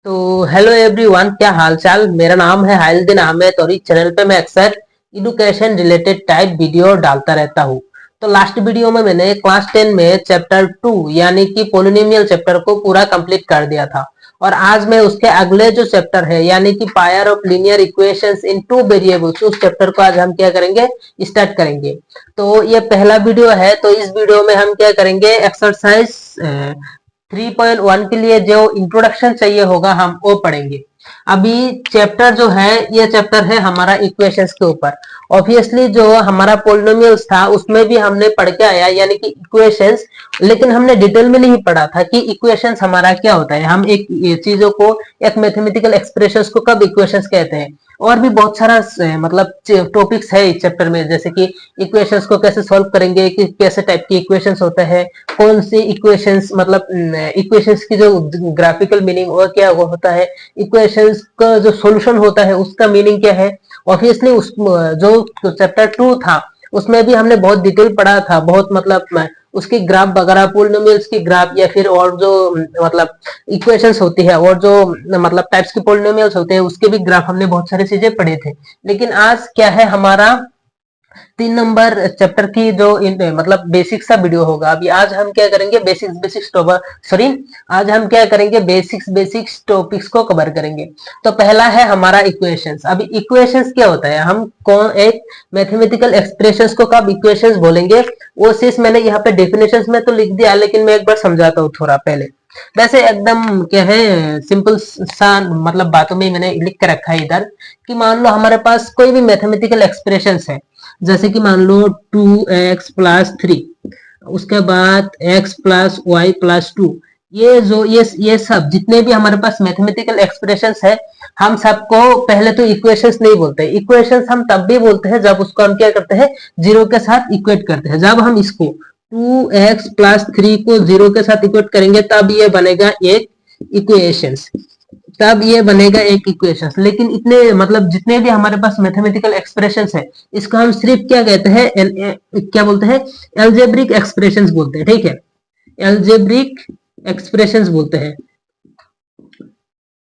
तो hello everyone, क्या हाल चाल। मेरा नाम है हाइलुद्दीन अहमद और इस चैनल पे मैं अक्सर एडुकेशन रिलेटेड टाइप वीडियो डालता रहता हूँ। तो लास्ट वीडियो में मैंने क्लास 10 में चैप्टर 2 यानी कि पोलिनोमियल चैप्टर को पूरा कंप्लीट कर दिया था। और आज मैं उसके अगले जो चैप्टर है यानी कि pair of linear equations in two variables, उस चैप्टर को आज हम क्या करेंगे, स्टार्ट करेंगे। तो ये पहला वीडियो है। तो इस वीडियो में हम क्या करेंगे, एक्सरसाइज 3.1 के लिए जो इंट्रोडक्शन चाहिए होगा हम वो पढ़ेंगे। अभी चैप्टर जो है, ये चैप्टर है हमारा इक्वेशंस के ऊपर। ऑब्वियसली जो हमारा पोलिनोमियल्स था उसमें भी हमने पढ़ के आया यानी कि इक्वेशंस, लेकिन हमने डिटेल में नहीं पढ़ा था कि इक्वेशंस हमारा क्या होता है। हम एक चीजों को, एक मैथमेटिकल एक्सप्रेशंस को कब इक्वेशंस कहते हैं। और भी बहुत सारा मतलब टॉपिक्स है इस चैप्टर में, जैसे कि इक्वेशंस को कैसे सॉल्व करेंगे, कि कैसे टाइप की इक्वेशंस होता है, कौन सी इक्वेशंस, मतलब इक्वेशंस की जो ग्राफिकल मीनिंग और क्या वो होता है, इक्वेशंस का जो सॉल्यूशन होता है उसका मीनिंग क्या है। ऑब्वियसली उस जो चैप्टर 2 था उसमें भी हमने बहुत डिटेल पढ़ा था, बहुत मतलब उसकी ग्राफ वगैरह, पोलिनोमियल्स की ग्राफ या फिर और जो मतलब इक्वेशंस होती है और जो मतलब टाइप्स की पोलिनोमियल्स होते हैं उसके भी ग्राफ हमने बहुत सारी चीजें पढ़े थे। लेकिन आज क्या है, हमारा 3 नंबर चैप्टर की जो मतलब बेसिक सा वीडियो होगा। अभी आज हम क्या करेंगे, बेसिक्स सॉरी, आज हम क्या करेंगे, बेसिक्स टॉपिक्स को कवर करेंगे। तो पहला है हमारा इक्वेशंस। अभी इक्वेशंस क्या होता है, हम कौन एक मैथमेटिकल एक्सप्रेशंस को कब इक्वेशंस बोलेंगे, वो चीज मैंने यहाँ पे डेफिनेशंस में तो लिख दिया, लेकिन मैं एक बार समझाता हूँ थोड़ा पहले। वैसे एकदम क्या है, सिंपल सा मतलब बातों में मैंने लिख के रखा है इधर, कि मान लो हमारे पास कोई भी मैथमेटिकल एक्सप्रेशंस है, जैसे कि मान लो 2x+3, उसके बाद x+y+2, ये सब जितने भी हमारे पास मैथमेटिकल एक्सप्रेशंस है, हम सबको पहले तो इक्वेशंस नहीं बोलते। इक्वेशंस हम तब भी बोलते हैं जब उसको हम क्या करते हैं, जीरो के साथ इक्वेट करते हैं। जब हम इसको 2x+3 को जीरो के साथ इक्वेट करेंगे तब ये बनेगा एक इक्वेशंस, तब ये बनेगा एक इक्वेशन। लेकिन इतने मतलब जितने भी हमारे पास मैथमेटिकल एक्सप्रेशंस है, इसको हम सिर्फ क्या कहते हैं, क्या बोलते हैं, एल्जेब्रिक एक्सप्रेशंस बोलते हैं। ठीक है, एल्जेब्रिक एक्सप्रेशंस बोलते हैं।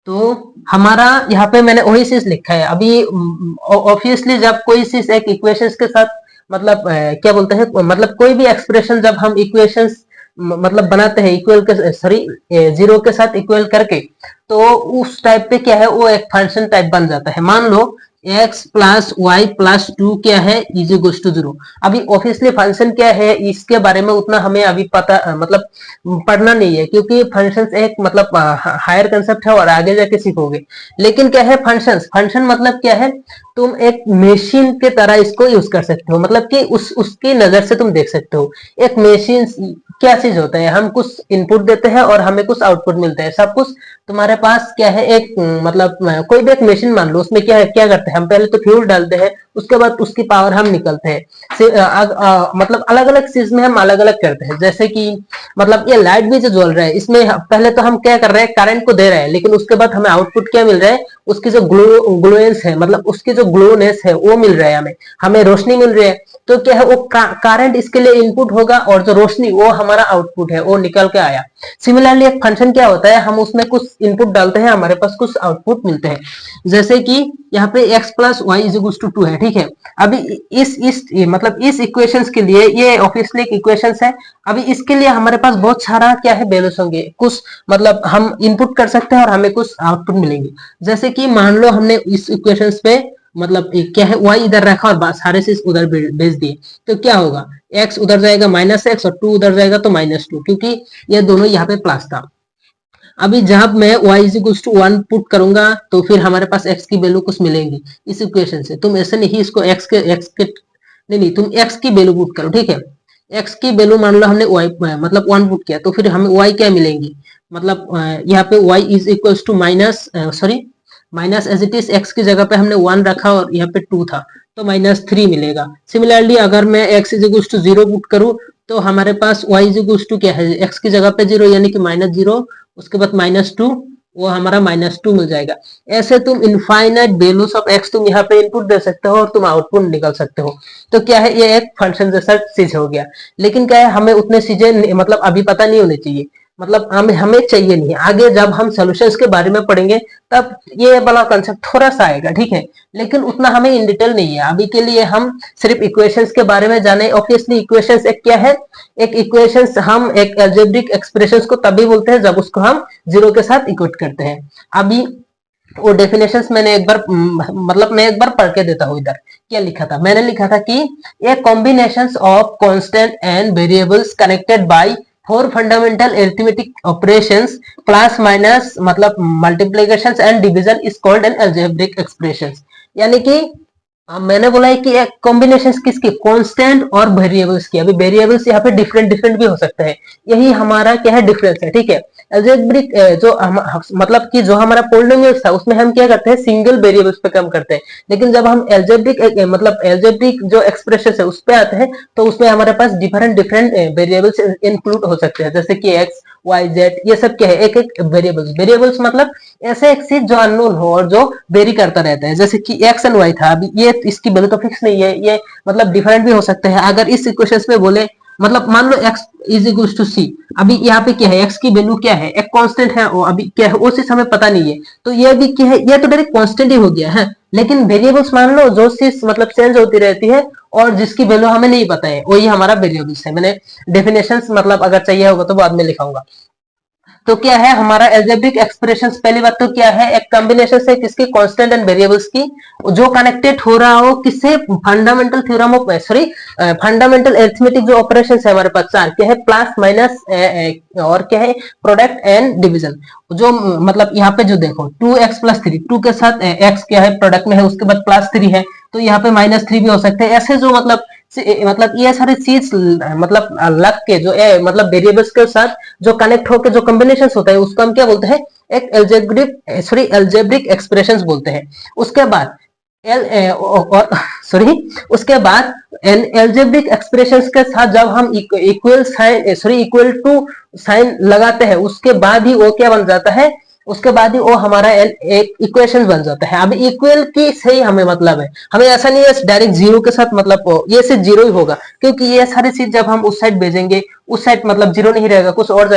तो हमारा यहाँ पे मैंने वही चीज लिखा है। अभी ऑब्वियसली जब कोई चीज एक इक्वेशंस के साथ मतलब क्या बोलते हैं, मतलब कोई भी एक्सप्रेशन जब हम इक्वेशंस मतलब बनाते हैं इक्वल के सॉरी जीरो के साथ इक्वल करके, तो उस टाइप पे क्या है, वो एक फंक्शन टाइप बन जाता है। मान लो x+y+2 क्या है, इज इक्वल्स टू 0। अभी ऑब्वियसली फंक्शन क्या है इसके बारे में उतना हमें अभी पता मतलब पढ़ना नहीं है, क्योंकि फंक्शंस एक मतलब हायर कंसेप्ट है और आगे जाके सीखोगे। लेकिन क्या है, फंक्शन मतलब क्या है, तुम एक मशीन के तरह इसको यूज कर सकते हो, मतलब कि उसकी नजर से तुम देख सकते हो। एक मशीन क्या चीज होता है, हम कुछ इनपुट देते हैं और हमें कुछ आउटपुट मिलता है, सब कुछ तुम्हारे पास क्या है, एक मतलब कोई भी एक मशीन मान लो, उसमें क्या करते हैं, हम पहले तो फ्यूल डालते हैं, उसके बाद उसकी पावर हम निकलते हैं। मतलब अलग अलग चीज में हम अलग अलग करते हैं। जैसे कि मतलब ये लाइट भी जो जल रहा है, इसमें पहले तो हम क्या कर रहे हैं, करंट को दे रहे हैं, लेकिन उसके बाद हमें आउटपुट क्या मिल रहा है, उसकी जो ग्लोएंस है, मतलब उसकी जो ग्लोनेस है वो मिल रहा है, हमें हमें रोशनी मिल रही है। तो क्या है, वो करंट इसके लिए इनपुट होगा और जो रोशनी वो हमारा आउटपुट है, वो निकल के आया। सिमिलरली एक फंक्शन क्या होता है, हम उसमें कुछ इनपुट डालते हैं, हमारे पास कुछ आउटपुट मिलते हैं। जैसे कि यहाँ पे x+y=2 है। ठीक है, अभी इस मतलब इस इक्वेशंस के लिए ये ऑब्वियसली एक इक्वेशंस है। अभी इसके लिए हमारे पास बहुत सारा क्या है, वैल्यूज होंगे, कुछ मतलब हम इनपुट कर सकते हैं और हमें कुछ आउटपुट मिलेंगे। जैसे कि मान लो हमने इस इक्वेशंस पे मतलब क्या है, y इधर रखा और सारे चीज उधर भेज दिए, तो क्या होगा, x उधर जाएगा -x और 2 उधर जाएगा तो -2, क्योंकि ये दोनों यहाँ पे प्लस था। अभी जब मैं y=1 पुट करूंगा तो फिर हमारे पास x की वैल्यू कुछ मिलेंगी इस इक्वेशन से। तुम ऐसे नहीं इसको x के नहीं, तुम x की वैल्यू पुट करो। ठीक है, x की वैल्यू मान लो हमने y मतलब 1 पुट किया, तो फिर हमें y क्या मिलेंगी, मतलब यहाँ पे y=- minus sorry minus as it is x की जगह पे हमने 1 रखा और यहाँ पे 2 था, तो -3 मिलेगा। सिमिलरली अगर मैं x=0 पुट करूं तो हमारे पास y= क्या है, x की जगह पे 0 यानी कि -0, उसके बाद -2, वो हमारा -2 मिल जाएगा। ऐसे तुम इनफाइनाइट वैल्यूज ऑफ x तुम यहाँ पे इनपुट दे सकते हो और तुम आउटपुट निकाल सकते हो। तो क्या है, ये एक फंक्शन जैसा चीज हो गया। लेकिन क्या है, हमें उतने चीजें मतलब अभी पता नहीं होनी चाहिए। मतलब हमें हमें चाहिए नहीं। आगे जब हम सॉल्यूशंस के बारे में पढ़ेंगे तब ये वाला कंसेप्ट थोड़ा सा आएगा, ठीक है, लेकिन उतना हमें इन डिटेल नहीं है। अभी के लिए हम सिर्फ इक्वेशंस के बारे में जाने। ऑब्वियसली इक्वेशंस एक क्या है, एक इक्वेशंस हम एक अलजेब्रिक एक्सप्रेशंस को तभी बोलते हैं जब उसको हम जीरो के साथ इक्वेट करते हैं। अभी वो डेफिनेशंस मैंने एक बार मतलब मैं एक बार पढ़ के देता हूँ। इधर क्या लिखा था, मैंने लिखा था कि a combination of constant and variables connected by four fundamental arithmetic operations plus minus मतलब multiplication and division is called an algebraic expressions. यानी कि मैंने बोला है कि एक कॉम्बिनेशन किसकी, कांस्टेंट और वेरिएबल्स की। अभी वेरिएबल्स यहाँ पे डिफरेंट डिफरेंट भी हो सकता है, यही हमारा क्या है डिफरेंस है, ठीक है। अलजेब्रिक जो मतलब कि जो हमारा पोलिनोमियल्स था उसमें हम क्या करते हैं, सिंगल वेरिएबल्स पे काम करते हैं। लेकिन जब हम एल्जेब्रिक मतलब एल्जेब्रिक जो एक्सप्रेशन है उस पे आते हैं तो उसमें हमारे पास डिफरेंट डिफरेंट वेरिएबल्स इंक्लूड हो सकते हैं, जैसे कि एक्स वाई जेड, ये सब क्या है, एक एक वेरिएबल्स। वेरिएबल्स मतलब ऐसे एक चीज जो अननोन हो और जो वेरी करता रहता है, जैसे कि एक्स एंड वाई था। अभी ये इसकी वैल्यू तो फिक्स नहीं है, ये मतलब डिफरेंट भी हो सकते हैं। अगर इस इक्वेशन में बोले मतलब मान लो x इज इक्वल टू सी, अभी यहाँ पे क्या है, x की वैल्यू क्या है, एक कांस्टेंट है, वो अभी क्या है वो चीज हमें पता नहीं है, तो ये भी क्या है, ये तो डायरेक्ट कांस्टेंट ही हो गया है। लेकिन वेरिएबल्स मान लो जो चीज मतलब चेंज होती रहती है और जिसकी वैल्यू हमें नहीं पता है, वही हमारा वेरिएबल्स है। मैंने डेफिनेशंस मतलब अगर चाहिए होगा तो बाद में लिखाऊंगा। तो क्या है हमारा एल्जेब्रिक एक्सप्रेशंस, पहली बात तो क्या है, एक कॉम्बिनेशन से किसकी, कांस्टेंट एंड वेरिएबल्स की, जो कनेक्टेड हो रहा हो किससे, fundamental theorem of sorry fundamental arithmetic जो ऑपरेशंस है हमारे पास चार, क्या है, प्लस माइनस और क्या है, प्रोडक्ट एंड डिवीजन। जो मतलब यहाँ पे जो देखो 2x प्लस 3, 2 के साथ x क्या है प्रोडक्ट में है, उसके बाद प्लस 3 है, तो यहाँ पे -3 भी हो सकते हैं। ऐसे जो मतलब ये सारी चीज मतलब लग के जो मतलब वेरिएबल्स के साथ जो कनेक्ट होकर जो कॉम्बिनेशन होता है उसको हम क्या बोलते हैं, एक एल्जेब्रिक एक्सप्रेशंस बोलते हैं। उसके बाद एल और सॉरी उसके बाद एन एल्जेब्रिक एक्सप्रेशंस के साथ जब हम equal sign equal to sign लगाते हैं उसके बाद ही वो क्या बन जाता है, उसके बाद ही वो हमारा एक इक्वेशन बन जाता है। अभी इक्वल की सही हमें मतलब है, हमें ऐसा नहीं है डायरेक्ट जीरो के साथ मतलब ये सिर्फ जीरो ही होगा, क्योंकि ये सारी चीज जब हम उस साइड भेजेंगे उस साइड मतलब जीरो नहीं रहेगा, कुछ और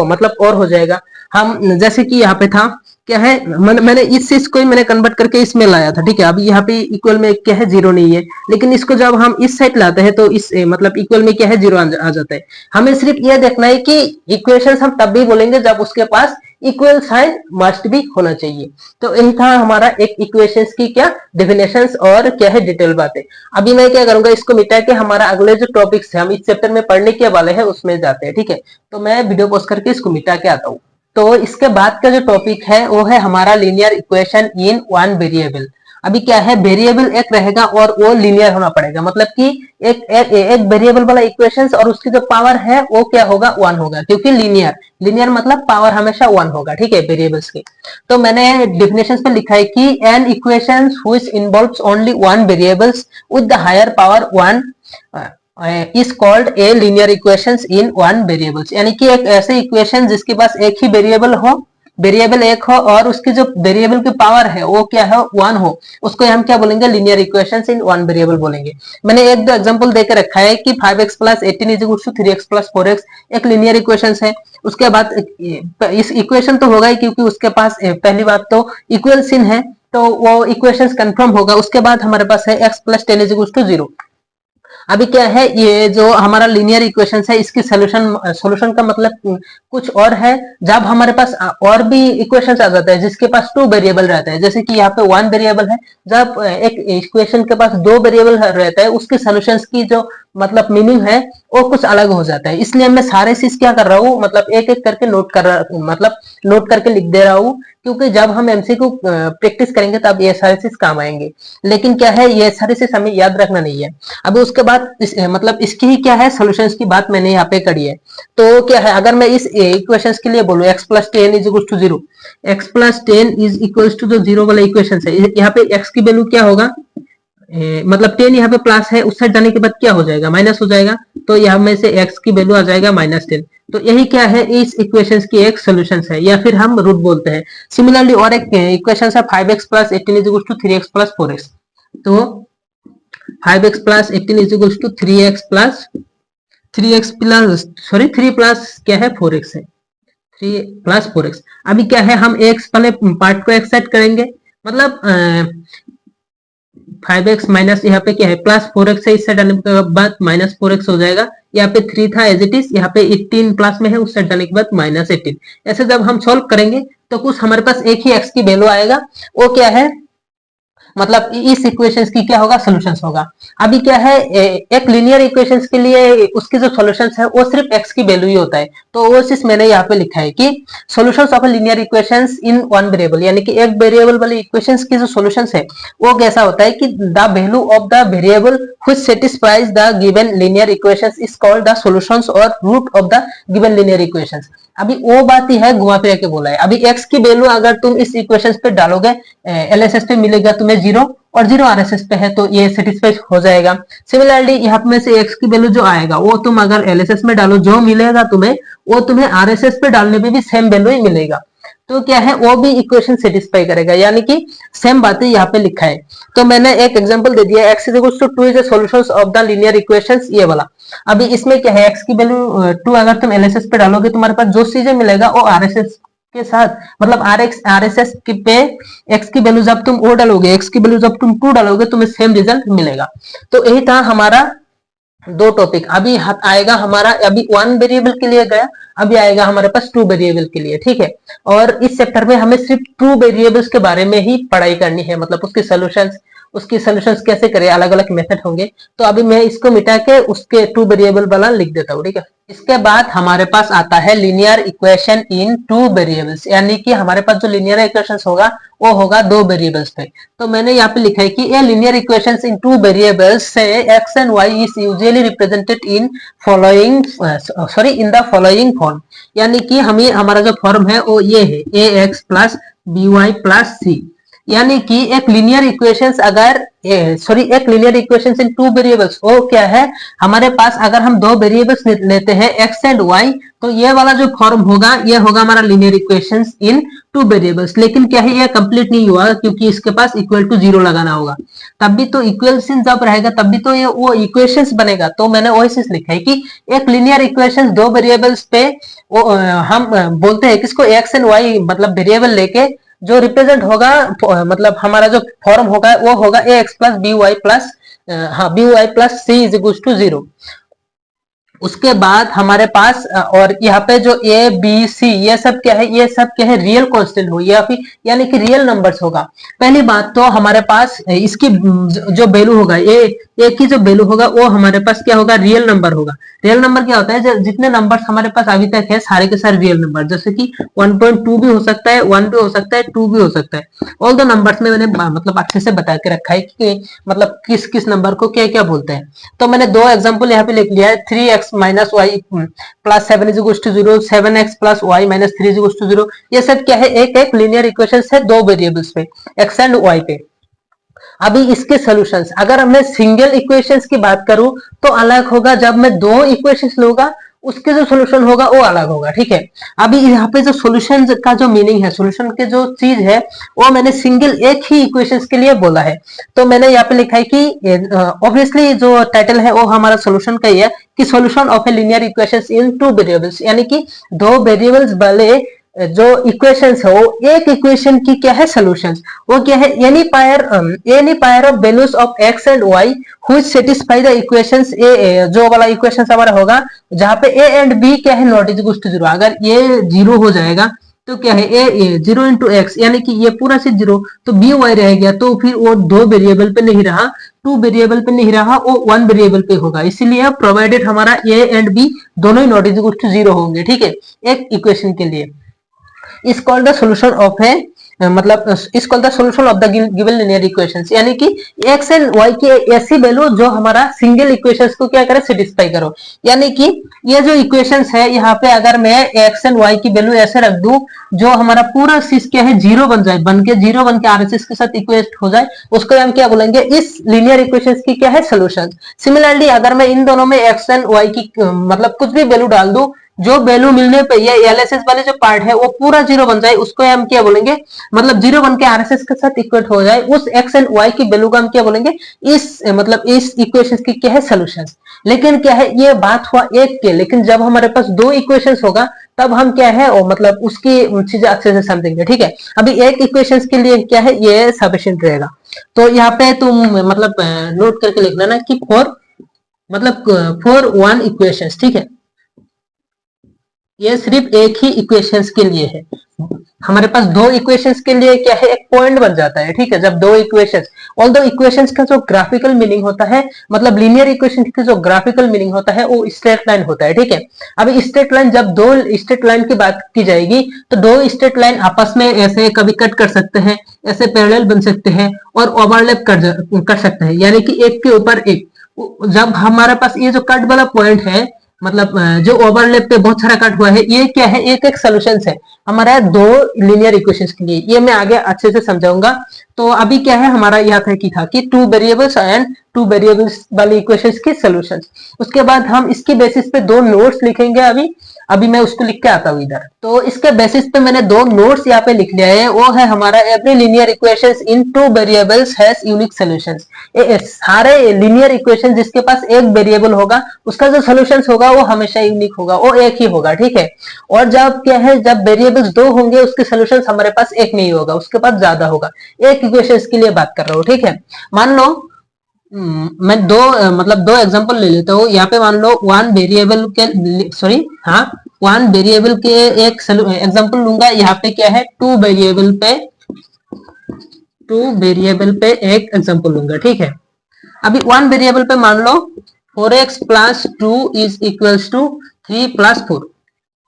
मतलब और हो जाएगा। हम जैसे कि यहाँ पे था क्या है, मैंने इस चीज को ही मैंने कन्वर्ट करके इसमें लाया था, ठीक है। अभी यहाँ पे इक्वल में क्या है, जीरो नहीं है, लेकिन इसको जब हम इस साइड लाते हैं तो इस मतलब इक्वल में क्या है, जीरो आ जाता है। हमें सिर्फ यह देखना है कि इक्वेशंस हम तब भी बोलेंगे जब उसके पास इक्वल साइन मस्ट भी होना चाहिए। तो यही था हमारा एक इक्वेशंस की क्या डेफिनेशंस और क्या है डिटेल बातें। अभी मैं क्या करूंगा, इसको मिटा के हमारा अगले जो टॉपिक्स है हम इस चैप्टर में पढ़ने के वाले हैं उसमें जाते हैं, ठीक है। तो मैं वीडियो पॉज करके इसको मिटा के आता हूँ। तो इसके बाद का जो टॉपिक है वो है हमारा linear equation in one variable. अभी क्या है, वेरिएबल एक रहेगा और वो लीनियर होना पड़ेगा, मतलब कि एक वेरिएबल वाला इक्वेशंस और उसकी जो पावर है वो क्या होगा, वन होगा, क्योंकि लीनियर मतलब पावर हमेशा वन होगा, ठीक है, वेरिएबल्स की। तो मैंने डेफिनेशंस पे लिखा है कि an equation which involves only one variables with the higher power one is called a linear equations in one variables. यानी कि एक ऐसे इक्वेशन जिसके पास एक ही वेरिएबल हो, वेरिएबल एक हो और उसकी जो वेरिएबल की पावर है वो क्या है, वन हो, उसको हम क्या बोलेंगे, linear equations in one variable बोलेंगे। मैंने एक दो एग्जांपल देकर रखा है कि 5x plus 18 is equal to 3x plus 4x एक लीनियर इक्वेशंस है। उसके बाद इस इक्वेशन तो होगा ही क्योंकि उसके पास पहली बात तो इक्वल चिन्ह है, तो वो इक्वेशंस कंफर्म होगा। उसके बाद हमारे पास है x plus 10 is equal to 0। अभी क्या है, ये जो हमारा लीनियर इक्वेशन है इसकी सॉल्यूशन का मतलब कुछ और है। जब हमारे पास और भी इक्वेशंस आ जाते हैं जिसके पास टू वेरिएबल रहता है, जैसे कि यहाँ पे वन वेरिएबल है, जब एक इक्वेशन के पास दो वेरिएबल रहता है उसके सॉल्यूशंस की जो मतलब मीनिंग है वो कुछ अलग हो जाता है। इसलिए मैं सारे चीज क्या कर रहा हूँ, मतलब एक एक करके नोट करके लिख दे रहा हूँ, क्योंकि जब हम एमसीक्यू प्रैक्टिस करेंगे तब ये सारी चीज काम आएंगे। लेकिन क्या है, ये सारी चीज हमें याद रखना नहीं है। अभी उसके बाद मतलब इसकी ही क्या है, सॉल्यूशंस की बात मैंने यहाँ पे करी है। तो क्या है, अगर मैं इस इक्वेशंस के लिए बोलूँ x plus 10 is equal to 0, x plus 10 is equal to जो 0 वाला इक्वेशन है, यहाँ पे x की वैल्यू क्या होगा, मतलब 10 यहाँ पे प्लस है, उस साइड जाने के बाद क्या हो जाएगा, माइनस हो जाएगा, तो यहाँ में से x की वैल्यू आ जाएगा -10। तो यही क्या है, इस इक्वेशंस की एक सॉल्यूशन है, या फिर हम रूट बोलते हैं। सिमिलरली और एक इक्वेशन है 5x plus 18 is equal to 3x plus 4x। तो 5x plus 18 is equal to 3x plus 3 plus क्या है 4x है। 3 प्लस 4x। अभी क्या है, हम x पहले पार्ट को x सेट करेंगे, मतलब 5x माइनस यहाँ पे क्या है प्लस 4x है, इससे डालने के बाद माइनस 4x हो जाएगा। यहाँ पे 3 था एज इट इज, यहाँ पे 18 प्लस में है, उससे डालने के बाद माइनस 18। ऐसे जब हम सॉल्व करेंगे तो कुछ हमारे पास एक ही x की वैल्यू आएगा, वो क्या है, मतलब इस इक्वेशंस की क्या होगा, सॉल्यूशंस होगा। अभी क्या है, एक लीनियर इक्वेशंस के लिए उसके जो सॉल्यूशंस है वो सिर्फ x की वैल्यू ही होता है। तो वो चीज मैंने यहाँ पे लिखा है कि solutions of linear equations in one variable, यानी कि एक वेरिएबल वाली इक्वेशंस की जो सॉल्यूशंस है वो कैसा होता है कि the value of the variable which satisfies the given linear equations is called the solutions और root of the given linear equations. अभी वो बात ही है घुमा फिरा के बोला है। अभी x की वैल्यू अगर तुम इस इक्वेशंस पे डालोगे, एलएसएस पे मिलेगा तुम्हें 0 और 0 आरएसएस पे है तो ये सेटिस्फाई हो जाएगा। सिमिलरली यहाँ में से x की वैल्यू जो आएगा वो तुम अगर एलएसएस में डालो, जो मिलेगा तुम्हें वो तुम्हें आरएसएस पे डालने पे भी सेम वैल्यू ही मिलेगा। तो क्या है, वो भी इक्वेशन सेटिस्फाई करेगा, यानी कि सेम बातें यहाँ पे लिखा है। तो मैंने एक एग्जांपल दे दिया, x equals to 2 is the solutions of the linear equations, ये वाला। अभी इसमें क्या है, x की वैल्यू 2 अगर तुम एलएसएस पे डालोगे तुम्हारे पास जो चीजें मिलेगा वो आरएसएस के साथ, मतलब आरएसएस पे x की वैल्यू जब तुम ओ डालोगे, x की वैल्यू जब तुम 2 डालोगे तुम्हें सेम रिजल्ट मिलेगा। तो यही था हमारा दो टॉपिक। अभी आएगा हमारा, अभी वन वेरिएबल के लिए गया, अभी आएगा हमारे पास टू वेरिएबल के लिए, ठीक है। और इस चैप्टर में हमें सिर्फ टू वेरिएबल्स के बारे में ही पढ़ाई करनी है, मतलब उसकी सॉल्यूशंस कैसे करें, अलग अलग मेथड होंगे। तो अभी मैं इसको मिटा के उसके टू वेरिएबल वाला लिख देता हूँ, ठीक है। इसके बाद हमारे पास आता है linear equation in two variables, यानी कि हमारे पास जो लीनियर इक्वेशन होगा वो होगा दो वेरिएबल्स पे। तो मैंने यहाँ पे लिखा है कि ये linear equations in two variables से x and y is usually represented in in the following form, यानी कि हमें हमारा जो फॉर्म है वो ये है ax plus by plus c। यानी कि एक लीनियर इक्वेशंस एक linear equations in two variables, वो क्या है, हमारे पास अगर हम दो वेरिएबल्स लेते हैं x एंड y, तो ये वाला जो फॉर्म होगा ये होगा हमारा linear equations in two variables. लेकिन क्या है, ये कंप्लीट नहीं हुआ क्योंकि इसके पास इक्वल टू 0 लगाना होगा, तब भी तो इक्वेशन जब रहेगा तब भी तो ये वो इक्वेशंस बनेगा। तो मैंने वही चीज लिखा है कि एक लीनियर इक्वेशंस दो वेरिएबल्स पे हम बोलते हैं किसको, x एंड y, मतलब वेरिएबल लेके जो रिप्रेजेंट होगा, मतलब हमारा जो फॉर्म होगा वो होगा ax plus b y plus b y plus c is equal to 0। उसके बाद हमारे पास और यहाँ पे जो ए बी सी ये सब क्या है, ये सब क्या है, रियल कांस्टेंट हो या फिर यानी कि रियल नंबर्स होगा। पहली बात तो हमारे पास इसकी जो वैल्यू होगा, ए की जो वैल्यू होगा वो हमारे पास क्या होगा, रियल नंबर होगा। रियल नंबर क्या होता है, जितने नंबर्स हमारे पास अभी तक है सारे के सारे रियल नंबर, जैसे कि 1.2 भी हो सकता है, 1 भी हो सकता है, 2 भी हो सकता है। ऑल द नंबर्स में मैंने मतलब अच्छे से बता के रखा है कि मतलब किस किस नंबर को क्या क्या बोलते हैं। तो मैंने दो एग्जाम्पल यहाँ पे लिख लिया है, 3x minus y plus 7 is equal to 0, 7x plus y minus 3 is equal to 0। ये सब क्या है, एक एक लीनियर इक्वेशन है दो वेरिएबल्स पे, x एंड y पे। अभी इसके सॉल्यूशंस, अगर मैं सिंगल इक्वेशंस की बात करूं तो अलग होगा, जब मैं दो इक्वेशंस लूंगा उसके जो सॉल्यूशन होगा वो अलग होगा, ठीक है। अभी यहाँ पे जो सॉल्यूशन का जो मीनिंग है, सॉल्यूशन के जो चीज है वो मैंने सिंगल एक ही इक्वेशंस के लिए बोला है। तो मैंने यहाँ पे लिखा है कि ऑब्वियसली जो टाइटल है वो हमारा सॉल्यूशन का ही है कि solution of A linear equations in two variables, यानी कि दो वेरिएबल्स वाले जो इक्वेशंस है वो एक इक्वेशन की क्या है, सॉल्यूशंस। वो क्या है, any pair of values of x and y which satisfy the equations a, जो वाला इक्वेशंस हमारा होगा जहां पे a एंड b क्या है, नॉट इज इक्वल टू 0। अगर ये 0 हो जाएगा तो क्या है, ए 0 इंटू एक्स, यानी कि ये पूरा से 0, तो बी वाई रह गया, तो फिर वो दो वेरिएबल पे नहीं रहा, टू वेरिएबल पे नहीं रहा, वो वन वेरिएबल पे होगा। इसीलिए प्रोवाइडेड हमारा ए एंड बी दोनों ही नॉट इज इक्वल टू 0 होंगे, ठीक है, एक इक्वेशन के लिए। Is called the solution of a, मतलब is called the solution of the given linear equations, यानी कि x एंड y की ऐसी वैल्यू जो हमारा सिंगल इक्वेशंस को क्या करे, सेटिस्फाई करो। यानी कि ये जो इक्वेशंस है यहाँ पे अगर मैं x एंड y की वैल्यू ऐसे रख दूं जो हमारा पूरा चीज क्या है, 0 बन जाए, बन के आरएचएस के साथ इक्वेट हो जाए, उसको हम क्या बोलेंगे, इस लीनियर इक्वेशंस की क्या है, सॉल्यूशन। सिमिलरली अगर मैं इन दोनों में x एंड y की मतलब कुछ भी वैल्यू डाल दूं, जो वैल्यू मिलने पे ये एलएसएस वाले जो पार्ट है वो पूरा 0 बन जाए, उसको हम क्या बोलेंगे, मतलब 0 बन के आरएसएस के साथ इक्वेट हो जाए, उस x एंड y की वैल्यू को हम क्या बोलेंगे, इस मतलब इस इक्वेशंस की क्या है, सॉल्यूशंस। लेकिन क्या है, ये बात हुआ एक के, लेकिन जब हमारे पास दो इक्वेशंस होगा तब हम क्या है और मतलब उसकी चीजें अच्छे से समझेंगे, ठीक है। अभी एक इक्वेशंस के लिए क्या है ये सफिशिएंट रहेगा। तो यहाँ पे तुम मतलब नोट करके लिख लेना कि फोर मतलब फोर वन इक्वेशंस, ठीक है। ये सिर्फ एक ही इक्वेशंस के लिए है। हमारे पास दो इक्वेशंस के लिए क्या है एक पॉइंट बन जाता है, ठीक है। जब दो इक्वेशंस, ऑल्दो इक्वेशंस का जो ग्राफिकल मीनिंग होता है, मतलब लीनियर इक्वेशन का जो ग्राफिकल मीनिंग होता है वो स्ट्रेट लाइन होता है, ठीक है। अभी स्ट्रेट लाइन, जब दो स्ट्रेट लाइन की बात की जाएगी तो दो स्ट्रेट लाइन आपस में ऐसे कभी कट कर सकते हैं, ऐसे पैरेलल बन सकते हैं और ओवरलैप कर सकते हैं, यानी कि एक के ऊपर एक। जब हमारे पास ये जो कट वाला पॉइंट है, मतलब जो ओवरलैप पे बहुत सारा कट हुआ है, ये क्या है एक एक सोल्यूशन है हमारा दो लीनियर इक्वेशंस के लिए। ये मैं आगे अच्छे से समझाऊंगा। तो अभी क्या है हमारा यह था कि two variables and two variables वाली इक्वेशंस के सॉल्यूशंस। उसके बाद हम इसकी बेसिस पे दो नोट्स लिखेंगे। अभी अभी मैं उसको लिख के आता हूँ इधर। तो इसके बेसिस पे मैंने दो नोट्स यहाँ पे लिख लिया है। वो है हमारा every linear equations in two variables has unique solutions. सारे लीनियर इक्वेशन जिसके पास एक वेरिएबल होगा उसका जो सॉल्यूशन होगा वो हमेशा यूनिक होगा, वो एक ही होगा, ठीक है। और जब क्या है जब वेरिएबल्स दो होंगे उसके सॉल्यूशन हमारे पास एक नहीं होगा, उसके पास ज्यादा होगा। एक इक्वेशन के लिए बात कर रहा हूँ, ठीक है। मान लो मैं दो मतलब दो एग्जांपल ले लेता हूँ। यहाँ पे मान लो वन वेरिएबल के सॉरी हाँ वन वेरिएबल के एक एग्जांपल लूंगा। यहाँ पे क्या है टू वेरिएबल पे एक एग्जांपल लूंगा, ठीक है। अभी वन वेरिएबल पे मान लो 4x plus 2 is equals to 3 plus 4।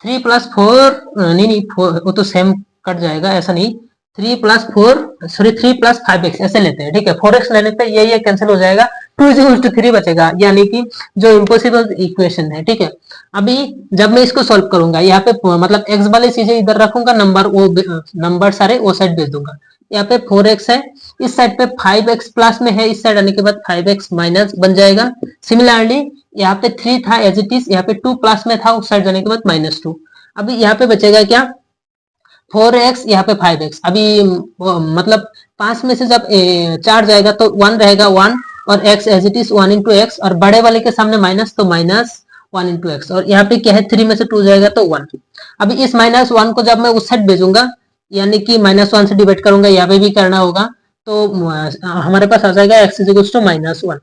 3 plus 4 नहीं, वो तो सेम कट जाएगा, ऐसा नहीं। 3 प्लस 4 सॉरी 3 प्लस 5x ऐसे लेते हैं, ठीक है। 4x लेने पे ये कैंसिल हो जाएगा, 2 इज इक्वल टू 3 बचेगा, यानी कि जो इम्पॉसिबल इक्वेशन है, ठीक है। अभी जब मैं इसको सॉल्व करूंगा यहाँ पे मतलब x वाली चीजें इधर रखूंगा, नंबर सारे वो साइड भेज दूंगा। यहाँ पे 4x है, इस साइड पे 5x प्लस में है, इस साइड आने के बाद 5x माइनस बन जाएगा। सिमिलरली यहाँ पे 3 था एज इट इज, यहाँ पे 2 प्लस में था, उस साइड जाने के बाद -2। अभी यहाँ पे बचेगा क्या 4x, यहाँ पे 5x। अभी मतलब 5 में से जब 4 जाएगा तो 1 रहेगा 1, और x as it is 1 into x, और बड़े वाले के सामने माइनस तो -1 इंटू एक्स, और यहाँ पे क्या है 3 में से 2 जाएगा तो 1। अभी इस -1 को जब मैं उस साइड भेजूंगा, यानी कि -1 से डिवाइड करूंगा, यहाँ पे भी करना होगा, तो हमारे पास आ जाएगा x इज इक्वल टू -1।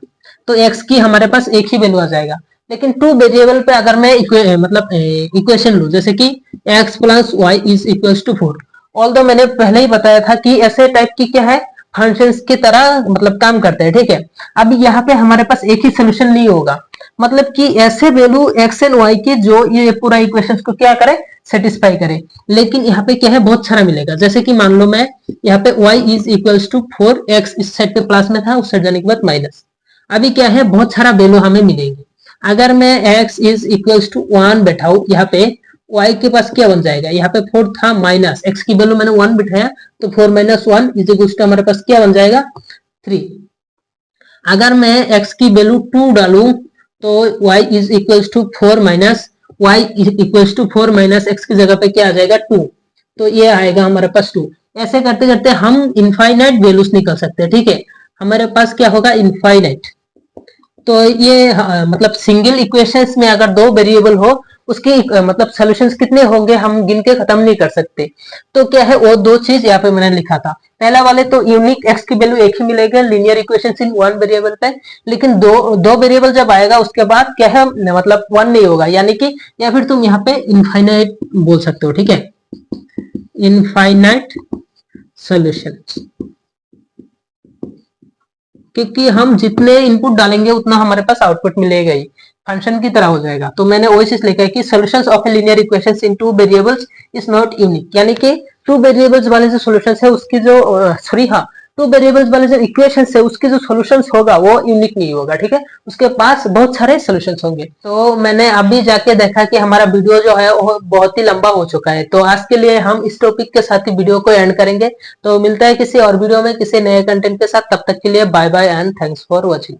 तो x की हमारे पास एक ही वैल्यू आ जाएगा। लेकिन टू वेरिएबल पे अगर मैं मतलब इक्वेशन लूं, जैसे कि x plus y is equal to 4, although मैंने पहले ही बताया था कि ऐसे टाइप की क्या है फंक्शंस की तरह मतलब काम करते हैं, ठीक है। अब यहाँ पे हमारे पास एक ही सोल्यूशन नहीं होगा, मतलब कि ऐसे वैल्यू x एंड y के जो ये पूरा इक्वेशन को क्या करे सेटिस्फाई करे। लेकिन यहाँ पे क्या है बहुत सारा मिलेगा, जैसे कि मान लो मैं यहाँ पे y is equal to 4, x इस साइड पे प्लस में था, उस साइड जाने के बाद माइनस। अभी क्या है बहुत सारा वैल्यू हमें मिलेंगे। अगर मैं x इज इक्वल टू 1 बैठाऊ, यहाँ पे y के पास क्या बन जाएगा, यहाँ पे 4 था माइनस x की वैल्यू मैंने 1 बिठाया, तो 4 माइनस 1 इज इक्वल टू हमारे पास क्या बन जाएगा 3। अगर मैं x की वैल्यू 2 डालूं तो y is equal to 4 minus y equal to 4 minus x की जगह पे क्या आ जाएगा 2, तो ये आएगा हमारे पास 2। ऐसे करते करते हम इनफाइनाइट वैल्यूज निकल सकते हैं, ठीक है। हमारे पास क्या होगा इनफाइनाइट। तो ये मतलब सिंगल इक्वेशंस में अगर दो वेरिएबल हो उसके मतलब सॉल्यूशंस कितने होंगे हम गिन के खत्म नहीं कर सकते। तो क्या है वो दो चीज यहाँ पे मैंने लिखा था। पहला वाले तो यूनिक x की वैल्यू एक ही मिलेगा linear equations in one variable पे, लेकिन दो वेरिएबल जब आएगा उसके बाद क्या है मतलब वन नहीं होगा, यानी कि या फिर तुम यहाँ पे इनफाइनाइट बोल सकते हो, ठीक है, इनफाइनाइट सॉल्यूशन। क्योंकि हम जितने इनपुट डालेंगे उतना हमारे पास आउटपुट मिलेगा ही, फंक्शन की तरह हो जाएगा। तो मैंने वही चीज लिखा है कि solutions of A linear equations in two variables is not unique, यानी कि टू वेरिएबल्स वाले जो सॉल्यूशंस है उसकी जो सॉरी हाँ टू वेरिएबल्स वाले जो इक्वेशंस है उसके जो सॉल्यूशंस होगा वो यूनिक नहीं होगा, ठीक है। उसके पास बहुत सारे सॉल्यूशंस होंगे। तो मैंने अभी जाके देखा कि हमारा वीडियो जो है वो बहुत ही लंबा हो चुका है, तो आज के लिए हम इस टॉपिक के साथ ही वीडियो को एंड करेंगे। तो मिलता है किसी और वीडियो में किसी नए कंटेंट के साथ, तब तक के लिए bye bye and thanks for watching.